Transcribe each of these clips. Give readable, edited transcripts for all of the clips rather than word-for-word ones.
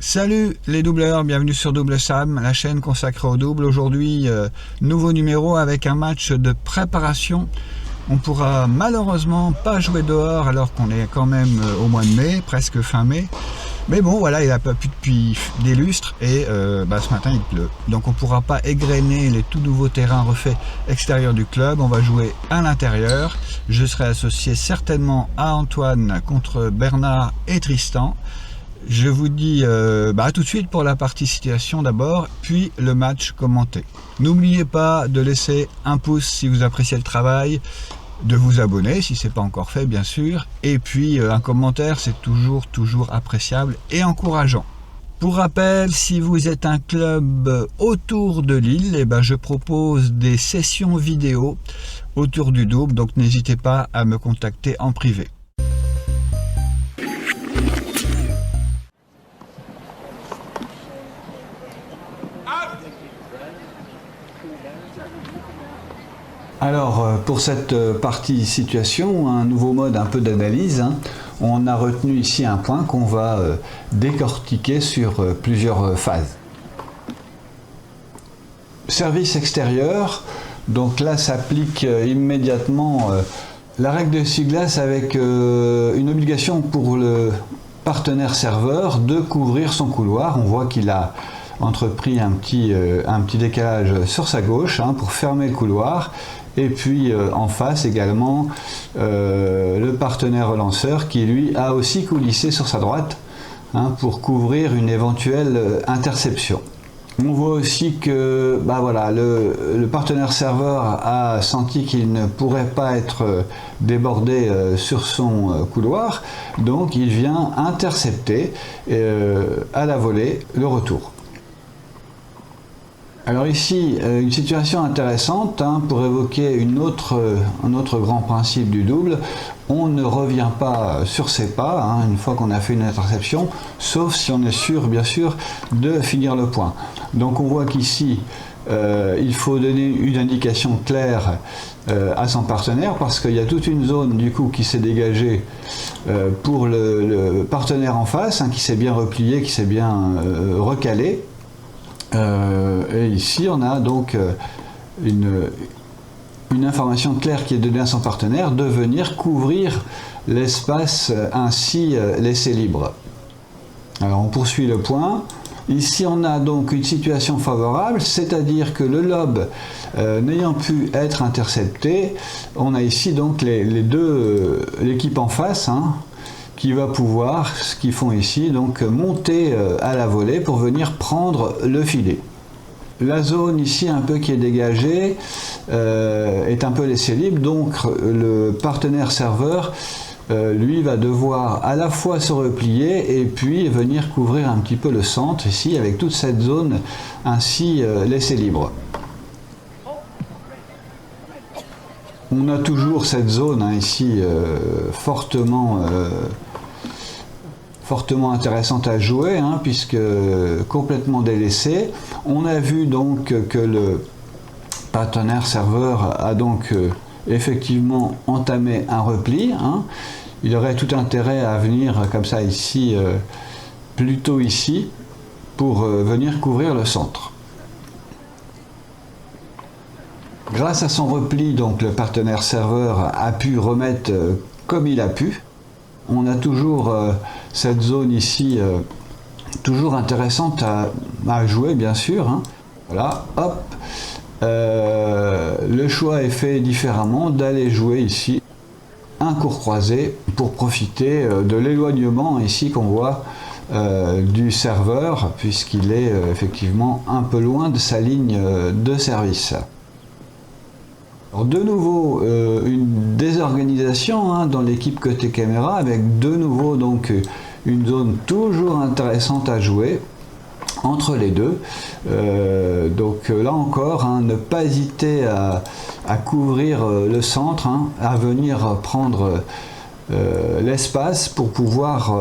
Salut les doubleurs, bienvenue sur Double Sam, la chaîne consacrée au double. Aujourd'hui, nouveau numéro avec un match de préparation. On pourra malheureusement pas jouer dehors alors qu'on est quand même au mois de mai, presque fin mai. Mais bon, voilà, il n'a pas plu depuis des lustres et ce matin il pleut. Donc on ne pourra pas égrener les tout nouveaux terrains refaits extérieurs du club. On va jouer à l'intérieur. Je serai associé certainement à Antoine contre Bernard et Tristan. Je vous dis tout de suite pour la partie situation d'abord, puis le match commenté. N'oubliez pas de laisser un pouce si vous appréciez le travail, de vous abonner si ce n'est pas encore fait bien sûr, et puis un commentaire c'est toujours appréciable et encourageant. Pour rappel, si vous êtes un club autour de Lille, je propose des sessions vidéo autour du double, donc n'hésitez pas à me contacter en privé. Alors pour cette partie situation, un nouveau mode un peu d'analyse, on a retenu ici un point qu'on va décortiquer sur plusieurs phases. Service extérieur, donc là s'applique immédiatement la règle de Siglas avec une obligation pour le partenaire serveur de couvrir son couloir. On voit qu'il a entrepris un petit décalage sur sa gauche pour fermer le couloir. Et puis en face également le partenaire relanceur qui lui a aussi coulissé sur sa droite pour couvrir une éventuelle interception. On voit aussi que le partenaire serveur a senti qu'il ne pourrait pas être débordé sur son couloir, donc il vient intercepter à la volée le retour. Alors ici, une situation intéressante pour évoquer un autre grand principe du double. On ne revient pas sur ses pas une fois qu'on a fait une interception, sauf si on est sûr, bien sûr, de finir le point. Donc on voit qu'ici, il faut donner une indication claire à son partenaire parce qu'il y a toute une zone du coup qui s'est dégagée pour le partenaire en face, qui s'est bien replié, qui s'est bien recalé. Et ici on a donc une information claire qui est donnée à son partenaire de venir couvrir l'espace ainsi laissé libre. Alors on poursuit le point. Ici on a donc une situation favorable, c'est-à-dire que le lob n'ayant pu être intercepté, on a ici donc l'équipe en face qui va pouvoir, ce qu'ils font ici, donc monter à la volée pour venir prendre le filet. La zone ici un peu qui est dégagée est un peu laissée libre, donc le partenaire serveur lui va devoir à la fois se replier et puis venir couvrir un petit peu le centre ici avec toute cette zone ainsi laissée libre. On a toujours cette zone ici fortement intéressante à jouer puisque complètement délaissée. On a vu donc que le partenaire serveur a donc effectivement entamé un repli. Il aurait tout intérêt à venir comme ça ici, plutôt ici, pour venir couvrir le centre. Grâce à son repli, donc le partenaire serveur a pu remettre comme il a pu. On a toujours cette zone ici, toujours intéressante à jouer bien sûr. Voilà, hop. Le choix est fait différemment d'aller jouer ici un court croisé pour profiter de l'éloignement ici qu'on voit du serveur puisqu'il est effectivement un peu loin de sa ligne de service. Alors de nouveau une désorganisation dans l'équipe côté caméra avec de nouveau donc une zone toujours intéressante à jouer entre les deux. Donc là encore, ne pas hésiter à couvrir le centre, à venir prendre l'espace pour pouvoir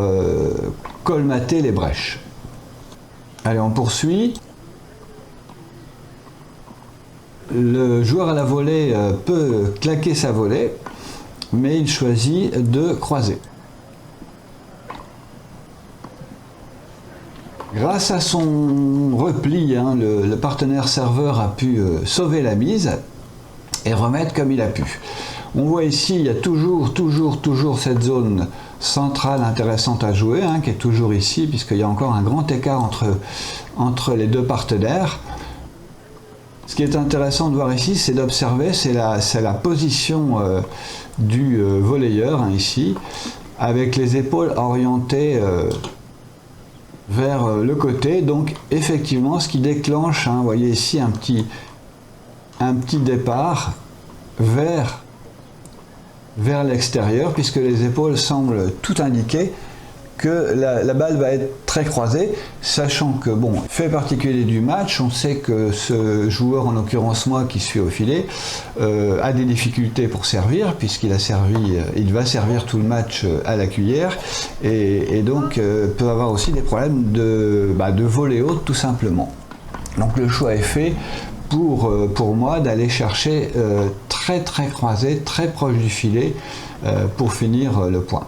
colmater les brèches. Allez, on poursuit. Le joueur à la volée peut claquer sa volée, mais il choisit de croiser. Grâce à son repli, hein, le partenaire serveur a pu sauver la mise et remettre comme il a pu. On voit ici, il y a toujours cette zone centrale intéressante à jouer, hein, qui est toujours ici, puisqu'il y a encore un grand écart entre les deux partenaires. Ce qui est intéressant de voir ici, c'est d'observer, c'est la position du volleyeur, hein, ici, avec les épaules orientées vers le côté. Donc effectivement, ce qui déclenche, hein, vous voyez ici un petit départ vers l'extérieur, puisque les épaules semblent tout indiquer que la balle va être très croisée, sachant que, bon, fait particulier du match, on sait que ce joueur, en l'occurrence moi qui suis au filet, a des difficultés pour servir, puisqu'il a servi, il va servir tout le match à la cuillère, et donc peut avoir aussi des problèmes de volley haute tout simplement. Donc le choix est fait pour moi d'aller chercher très croisé, très proche du filet pour finir le point.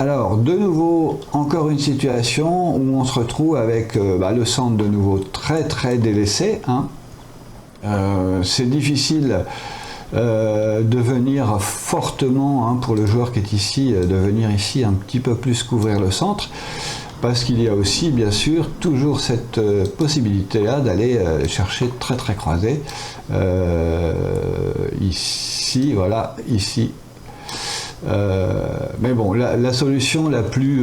Alors de nouveau, encore une situation où on se retrouve avec le centre de nouveau très délaissé, hein. C'est difficile de venir fortement, hein, pour le joueur qui est ici, de venir ici un petit peu plus couvrir le centre, parce qu'il y a aussi bien sûr toujours cette possibilité là d'aller chercher très croisé, ici, voilà, ici. Mais bon, la solution la plus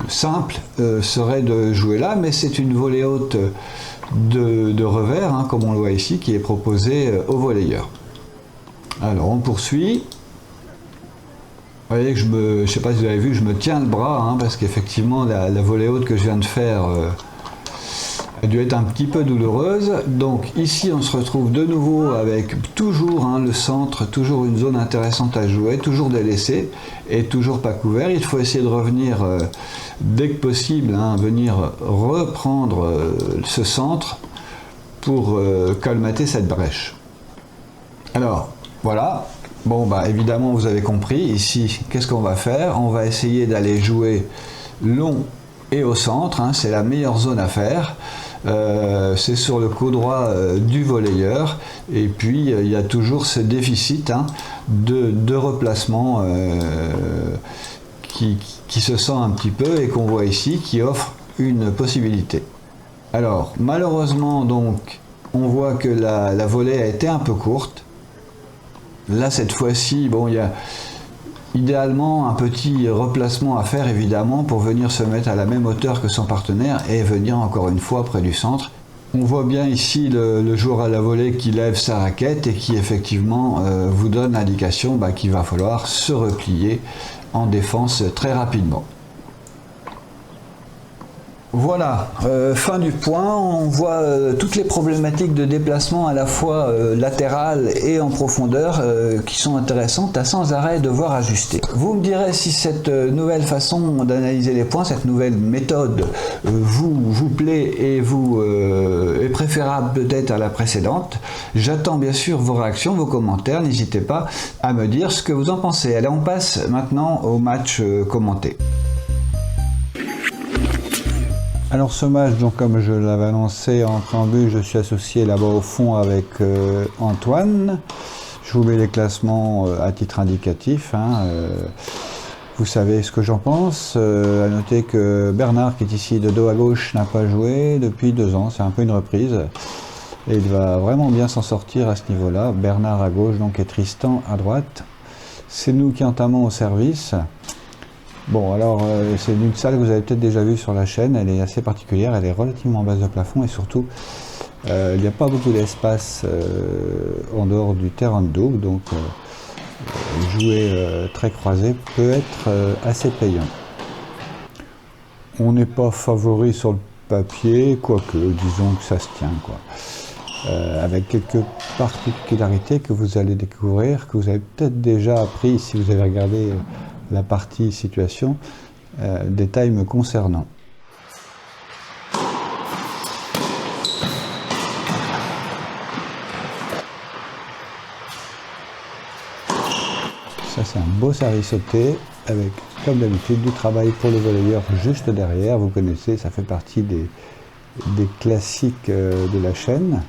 simple serait de jouer là, mais c'est une volée haute de revers, hein, comme on le voit ici, qui est proposée au volleyeur. Alors on poursuit. Vous voyez que je ne sais pas si vous avez vu, je me tiens le bras, hein, parce qu'effectivement la volée haute que je viens de faire a dû être un petit peu douloureuse. Donc ici on se retrouve de nouveau avec toujours, hein, le centre, toujours une zone intéressante à jouer, toujours délaissé et toujours pas couvert. Il faut essayer de revenir dès que possible, hein, venir reprendre ce centre pour colmater cette brèche. Alors voilà. Bon, évidemment, vous avez compris, ici, qu'est-ce qu'on va faire? On va essayer d'aller jouer long et au centre, hein, c'est la meilleure zone à faire. C'est sur le côté droit du volleyeur, et puis il y a toujours ce déficit, hein, de replacement qui se sent un petit peu et qu'on voit ici, qui offre une possibilité. Alors, malheureusement, donc, on voit que la volée a été un peu courte. Là, cette fois-ci, bon, il y a idéalement un petit replacement à faire, évidemment, pour venir se mettre à la même hauteur que son partenaire et venir encore une fois près du centre. On voit bien ici le joueur à la volée qui lève sa raquette et qui effectivement vous donne l'indication qu'il va falloir se replier en défense très rapidement. Voilà, fin du point. On voit toutes les problématiques de déplacement à la fois latérales et en profondeur qui sont intéressantes à sans arrêt devoir ajuster. Vous me direz si cette nouvelle façon d'analyser les points, cette nouvelle méthode vous plaît et est préférable peut-être à la précédente. J'attends bien sûr vos réactions, vos commentaires. N'hésitez pas à me dire ce que vous en pensez. Allez, on passe maintenant au match commenté. Alors ce match, donc comme je l'avais annoncé en préambule, je suis associé là-bas au fond avec Antoine. Je vous mets les classements à titre indicatif, hein, vous savez ce que j'en pense. À noter que Bernard, qui est ici de dos à gauche, n'a pas joué depuis 2 ans, c'est un peu une reprise. Et il va vraiment bien s'en sortir à ce niveau-là. Bernard à gauche donc et Tristan à droite. C'est nous qui entamons au service. Bon, alors c'est une salle que vous avez peut-être déjà vue sur la chaîne, elle est assez particulière, elle est relativement basse de plafond et surtout il n'y a pas beaucoup d'espace en dehors du terrain de double, donc jouer très croisé peut être assez payant. On n'est pas favori sur le papier, quoique disons que ça se tient, quoi. Avec quelques particularités que vous allez découvrir, que vous avez peut-être déjà appris si vous avez regardé la partie situation, détails me concernant. Ça c'est un beau service sauté, avec, comme d'habitude, du travail pour le volleyeur juste derrière. Vous connaissez, ça fait partie des classiques de la chaîne.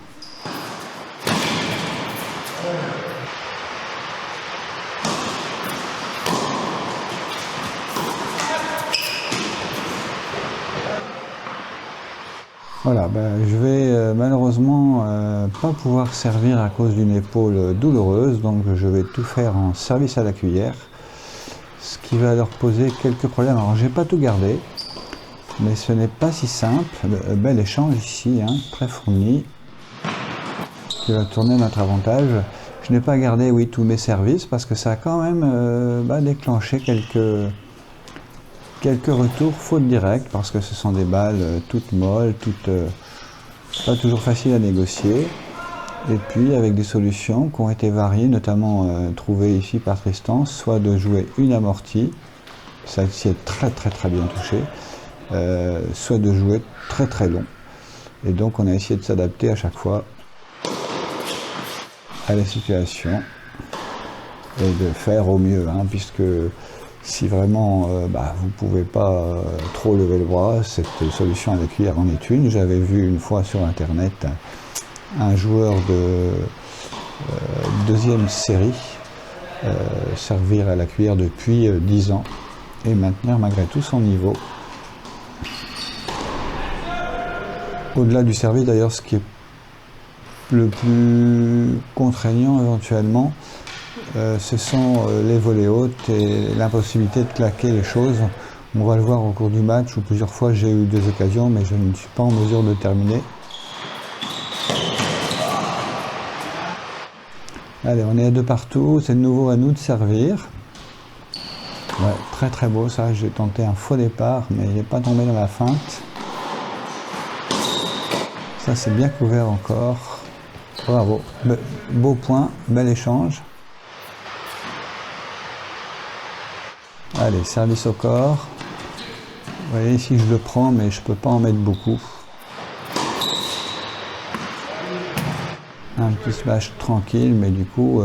Voilà, je vais malheureusement pas pouvoir servir à cause d'une épaule douloureuse, donc je vais tout faire en service à la cuillère, ce qui va leur poser quelques problèmes. Alors j'ai pas tout gardé, mais ce n'est pas si simple. Bel échange ici, hein, très fourni, qui va tourner à notre avantage. Je n'ai pas gardé, oui, tous mes services, parce que ça a quand même déclenché quelques retours faute directe, parce que ce sont des balles toutes molles, pas toujours faciles à négocier. Et puis avec des solutions qui ont été variées, notamment trouvées ici par Tristan, soit de jouer une amortie, ça s'y est très bien touché, soit de jouer très long. Et donc on a essayé de s'adapter à chaque fois à la situation et de faire au mieux, hein, puisque si vraiment vous ne pouvez pas trop lever le bras, cette solution à la cuillère en est une. J'avais vu une fois sur internet un joueur de deuxième série servir à la cuillère depuis 10 ans et maintenir malgré tout son niveau. Au-delà du service d'ailleurs, ce qui est le plus contraignant éventuellement, ce sont les volées hautes et l'impossibilité de claquer les choses. On va le voir au cours du match où plusieurs fois j'ai eu 2 occasions, mais je ne suis pas en mesure de terminer. Allez, on est à 2 partout, c'est de nouveau à nous de servir. Ouais, très beau ça, j'ai tenté un faux départ, mais il n'est pas tombé dans la feinte. Ça c'est bien couvert encore. Bravo, beau point, bel échange. Allez, service au corps. Vous voyez, ici je le prends, mais je ne peux pas en mettre beaucoup. Un petit smash tranquille, mais du coup,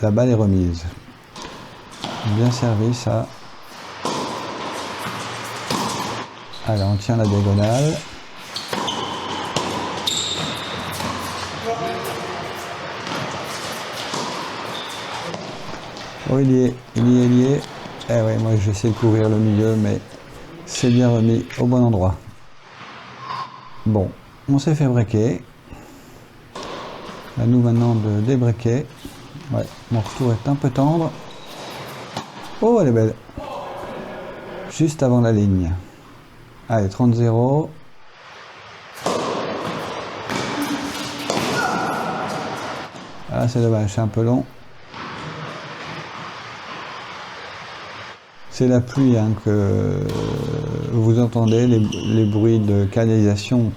la balle est remise. Bien servi, ça. Allez, on tient la diagonale. Oh, il y est. Eh ouais, moi j'essaie de couvrir le milieu, mais c'est bien remis au bon endroit. Bon, on s'est fait breaker. À nous maintenant de débreaker. Ouais, mon retour est un peu tendre. Oh, elle est belle. Juste avant la ligne. Allez, 30-0. Ah, c'est dommage, c'est un peu long. C'est la pluie hein, que vous entendez, les bruits de canalisation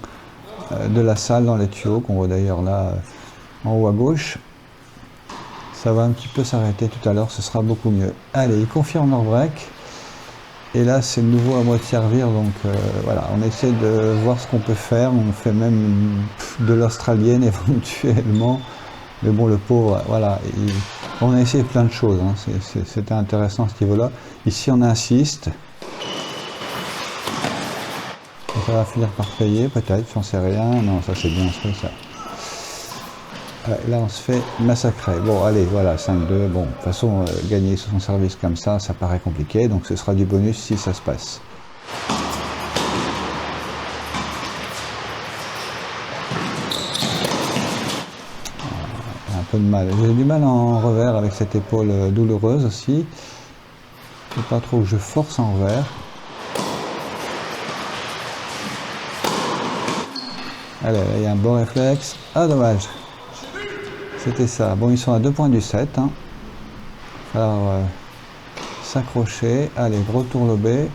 de la salle dans les tuyaux, qu'on voit d'ailleurs là en haut à gauche. Ça va un petit peu s'arrêter tout à l'heure, ce sera beaucoup mieux. Allez, ils confirment leur break. Et là, c'est de nouveau à moi de servir, donc voilà, on essaie de voir ce qu'on peut faire. On fait même de l'australienne éventuellement. Mais bon, le pauvre, voilà, on a essayé plein de choses, hein. C'était intéressant à ce niveau-là. Ici, on insiste. Ça va finir par payer, peut-être, j'en sais rien. Non, ça c'est bien, c'est ça. Ouais, là, on se fait massacrer. Bon, allez, voilà, 5-2. Bon, de toute façon, gagner sur son service comme ça paraît compliqué. Donc, ce sera du bonus si ça se passe. Un peu de mal. J'ai du mal en revers avec cette épaule douloureuse aussi. Il ne faut pas trop que je force en revers. Allez, il y a un bon réflexe. Ah, dommage. C'était ça. Bon, ils sont à 2 points du 7. Hein. Alors, s'accrocher. Allez, gros tour lobé.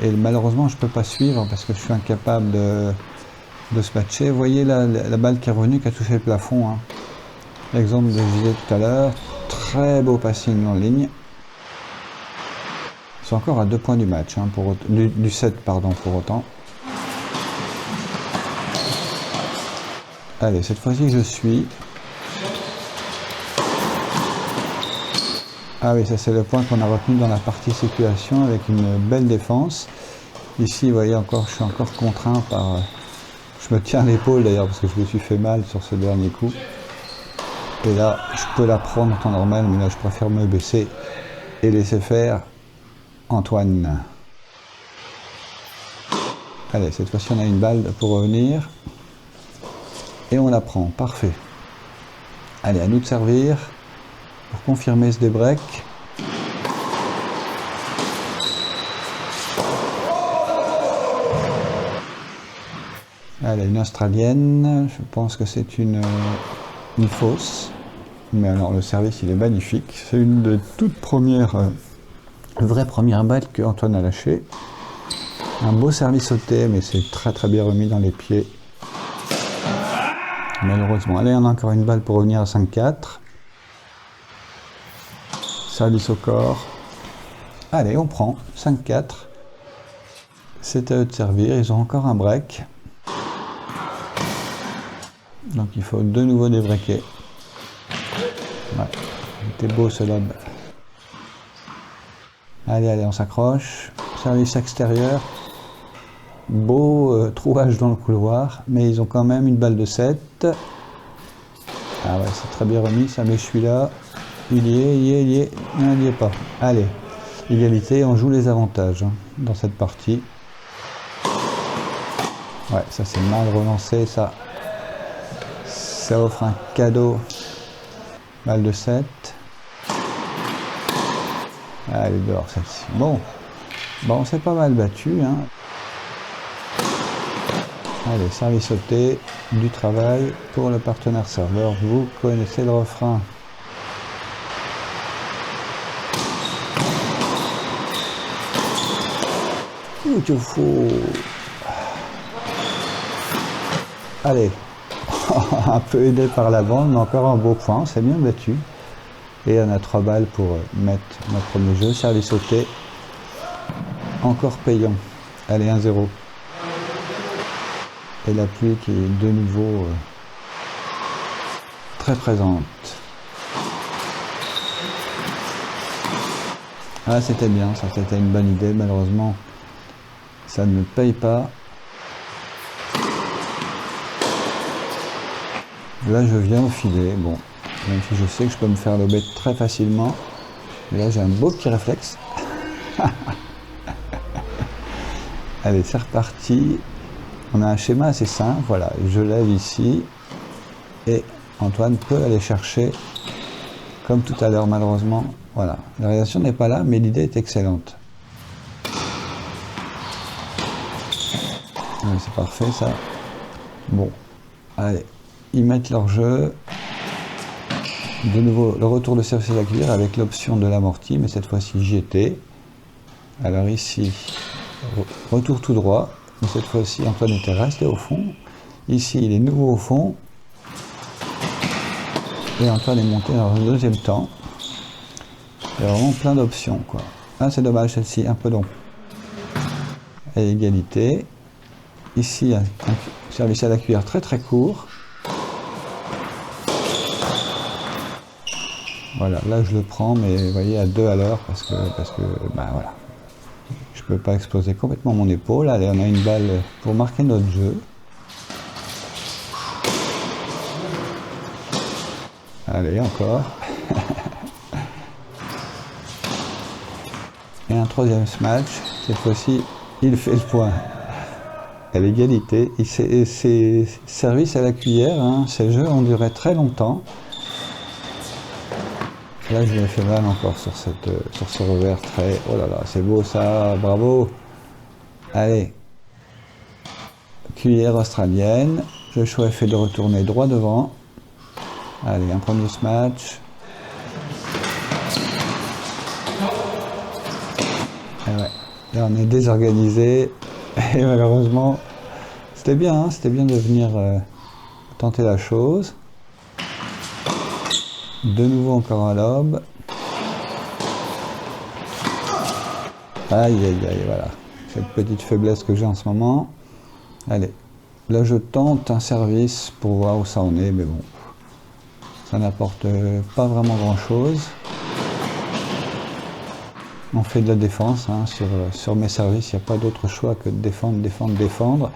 Et malheureusement, je ne peux pas suivre parce que je suis incapable de se matcher. Vous voyez la balle qui est revenue, qui a touché le plafond. Hein. L'exemple que je disais tout à l'heure. Très beau passing en ligne. Ils sont encore à 2 points du match. Hein, du 7, pardon, pour autant. Allez, cette fois-ci, je suis. Ah oui, ça c'est le point qu'on a retenu dans la partie situation avec une belle défense. Ici, vous voyez, encore, je suis encore contraint par... je me tiens l'épaule d'ailleurs parce que je me suis fait mal sur ce dernier coup. Et là, je peux la prendre en temps normal, mais là je préfère me baisser et laisser faire Antoine. Allez, cette fois-ci on a une balle pour revenir. Et on la prend, parfait. Allez, à nous de servir pour confirmer ce débreak. Allez, une australienne, je pense que c'est une fausse. Mais alors le service il est magnifique. C'est une des toutes premières, vraies premières balles que Antoine a lâchées. Un beau service sauté, mais c'est très très bien remis dans les pieds. Malheureusement. Allez, on a encore une balle pour revenir à 5-4. Service au corps. Allez, on prend 5-4. C'est à eux de servir. Ils ont encore un break. Donc il faut de nouveau débreaker. Ouais, c'était beau ce lob. Allez, allez, on s'accroche. Service extérieur. Beau trouage dans le couloir, mais ils ont quand même une balle de 7. Ah ouais, c'est très bien remis, ça met celui-là. Il y est. Non, il n'y est pas. Allez, égalité, on joue les avantages hein, dans cette partie. Ouais, ça c'est mal relancé, ça. Ça offre un cadeau. Balle de 7. Ah, elle est dehors celle-ci. Bon, on s'est pas mal battu. Hein. Allez, service sauté, du travail pour le partenaire serveur. Vous connaissez le refrain. Allez, un peu aidé par la bande, mais encore un beau point, c'est bien battu. Et on a 3 balles pour mettre notre premier jeu. Service sauté, encore payant. Allez, 1-0. Et la pluie qui est de nouveau très présente. Ah, c'était bien, ça c'était une bonne idée. Malheureusement, ça ne paye pas. Là, je viens au filet. Bon, même si je sais que je peux me faire lober très facilement. Mais là, j'ai un beau petit réflexe. Allez, c'est reparti. On a un schéma assez simple, voilà, je lève ici et Antoine peut aller chercher comme tout à l'heure malheureusement. Voilà, la réalisation n'est pas là mais l'idée est excellente. C'est parfait ça. Bon, allez, ils mettent leur jeu. De nouveau, le retour de service à la cuillère avec l'option de l'amorti, mais cette fois-ci j'y étais. Alors ici, retour tout droit. Mais cette fois-ci, Antoine était resté au fond. Ici, il est nouveau au fond. Et Antoine est monté dans le deuxième temps. Il y a vraiment plein d'options, quoi. Ah, c'est dommage, celle-ci, un peu long. Et égalité. Ici, un service à la cuillère très très court. Voilà, là je le prends, mais vous voyez, à 2 à l'heure, parce que bah voilà. Je ne peux pas exploser complètement mon épaule. Allez, on a une balle pour marquer notre jeu. Allez, encore. Et un troisième smash. Cette fois-ci, il fait le point. À l'égalité. Ces services à la cuillère, hein, ces jeux ont duré très longtemps. Là, je lui ai fait mal encore sur ce revers très... Oh là là, c'est beau ça, bravo. Allez. Cuillère australienne. Le choix est fait de retourner droit devant. Allez, un premier smash. Et ouais, là on est désorganisé. Et malheureusement, c'était bien, hein, c'était bien de venir tenter la chose. De nouveau encore un lob. Aïe aïe aïe, voilà. Cette petite faiblesse que j'ai en ce moment. Allez, là je tente un service pour voir où ça en est, mais bon. Ça n'apporte pas vraiment grand chose. On fait de la défense, hein, sur mes services, il n'y a pas d'autre choix que de défendre, défendre, défendre.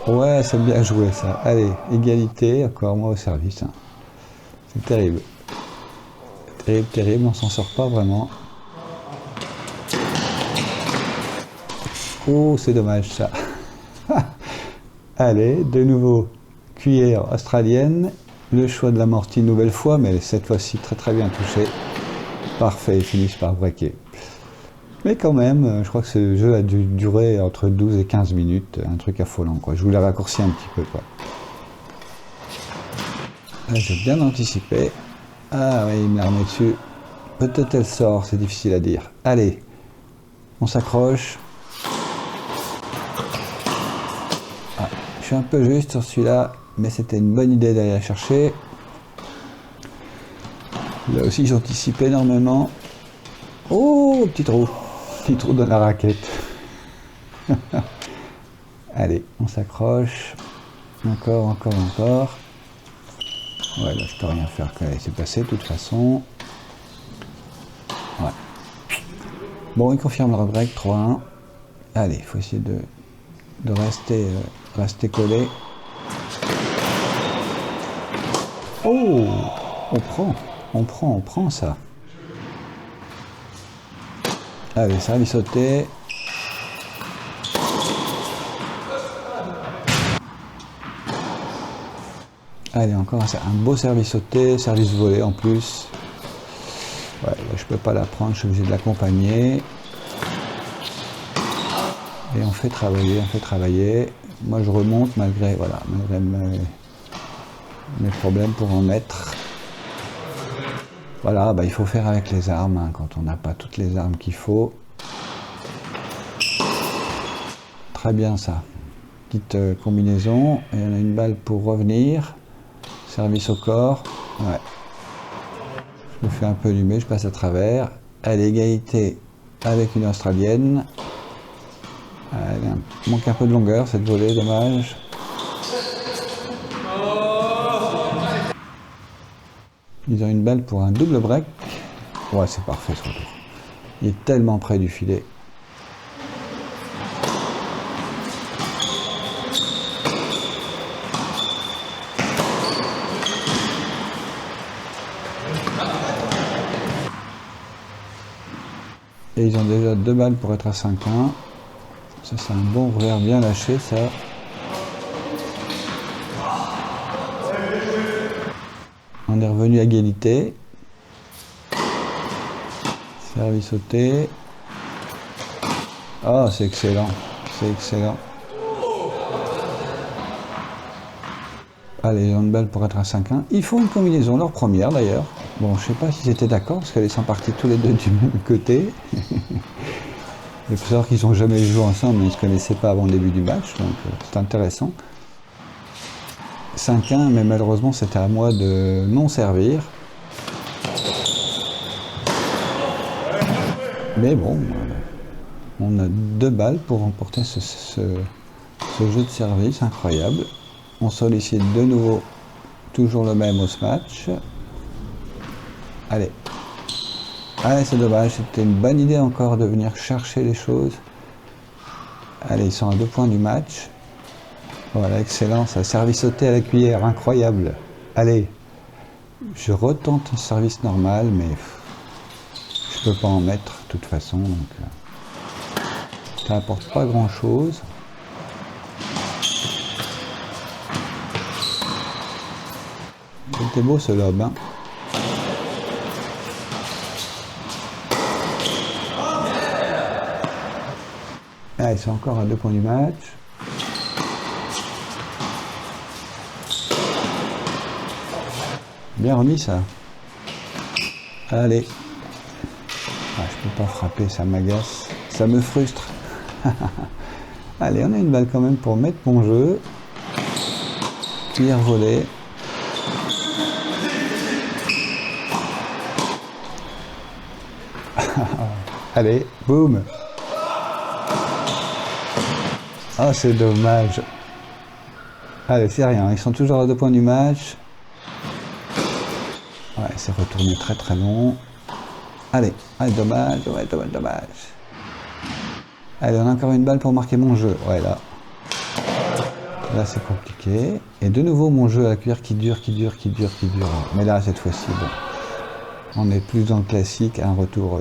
Ouais, c'est bien joué ça. Allez, égalité, encore moi au service. Hein. C'est terrible. Terrible, terrible, on s'en sort pas vraiment. Oh, c'est dommage ça. Allez, de nouveau, cuillère australienne. Le choix de l'amorti une nouvelle fois, mais cette fois-ci très très bien touché. Parfait, ils finissent par breaker. Mais quand même, je crois que ce jeu a dû durer entre 12 et 15 minutes, un truc affolant, quoi. Je voulais raccourcir un petit peu, quoi. Là, j'ai bien anticipé. Ah oui, il me l'a remis dessus. Peut-être elle sort, c'est difficile à dire. Allez, on s'accroche. Ah, je suis un peu juste sur celui-là, mais c'était une bonne idée d'aller la chercher. Là aussi, j'anticipe énormément. Oh, petit trou. Petit trou dans la raquette. Allez, on s'accroche. Encore, encore, encore. Ouais, là, je peux rien faire quand c'est passé, de toute façon. Ouais. Bon, il confirme le break, 3-1. Allez, il faut essayer de rester collé. Oh, on prend ça. Allez, service sauté. Allez, encore un beau service sauté, service volé en plus. Ouais, là, je peux pas la prendre, je suis obligé de l'accompagner. Et on fait travailler, on fait travailler. Moi, je remonte malgré mes problèmes pour en mettre. Voilà, bah, il faut faire avec les armes, hein, quand on n'a pas toutes les armes qu'il faut. Très bien ça. Petite combinaison. Et on a une balle pour revenir. Service au corps. Ouais. Je me fais un peu allumer, je passe à travers. À l'égalité avec une australienne. Elle manque un peu de longueur cette volée, dommage. Ils ont une balle pour un double break. Ouais, c'est parfait ce retour. Il est tellement près du filet. Et ils ont déjà 2 balles pour être à 5-1. Ça, c'est un bon revers bien lâché, ça. On est revenu à égalité. Service sauté. Oh, c'est excellent. C'est excellent. Allez, ils ont une balle pour être à 5-1. Ils font une combinaison, leur première d'ailleurs. Bon, je sais pas s'ils étaient d'accord, parce qu'elles sont parties tous les deux du même côté. Il faut savoir qu'ils n'ont jamais joué ensemble, mais ils ne se connaissaient pas avant le début du match, donc c'est intéressant. 5-1, mais malheureusement c'était à moi de non servir. Mais bon, on a 2 balles pour remporter ce jeu de service incroyable. On sollicite de nouveau toujours le même au match. Allez. Allez, c'est dommage, c'était une bonne idée encore de venir chercher les choses. Allez, ils sont à 2 points du match. Voilà, excellent, ça. Service sauté à la cuillère, incroyable. Allez, je retente un service normal, mais je peux pas en mettre de toute façon, donc ça n'apporte pas grand chose. C'était beau ce lob, hein. Ah, ils sont encore à 2 points du match. Bien remis ça. Allez. Ah, je peux pas frapper, ça m'agace. Ça me frustre. Allez, on a une balle quand même pour mettre mon jeu. Cuillère volée. Allez, boum. Ah, c'est dommage. Allez, c'est rien, ils sont toujours à 2 points du match. Ouais, c'est retourné très très long. Allez, allez, dommage, dommage. Allez, on a encore une balle pour marquer mon jeu. Ouais, là. Là, c'est compliqué. Et de nouveau, mon jeu à la cuillère qui dure. Mais là, cette fois-ci, bon. On est plus dans le classique, un retour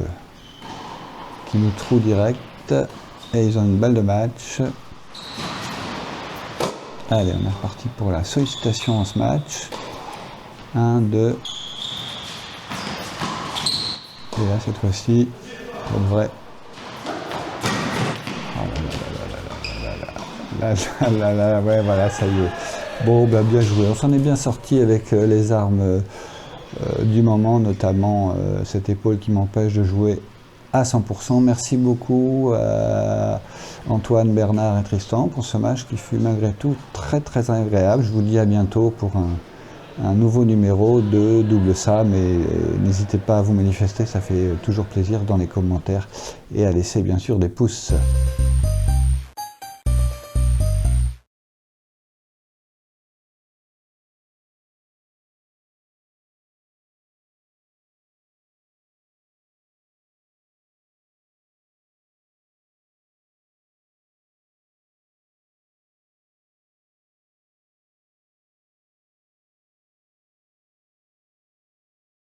qui nous trouve direct. Et ils ont une balle de match. Allez, on est reparti pour la sollicitation en ce match. 1, 2. Et là, cette fois-ci, on devrait... Ouais, voilà, ça y est. Bon, bah, bien joué. On s'en est bien sorti avec les armes du moment, notamment cette épaule qui m'empêche de jouer à 100%. Merci beaucoup à Antoine, Bernard et Tristan pour ce match qui fut malgré tout très très agréable. Je vous dis à bientôt pour un nouveau numéro de Double Sam et n'hésitez pas à vous manifester, ça fait toujours plaisir dans les commentaires et à laisser bien sûr des pouces.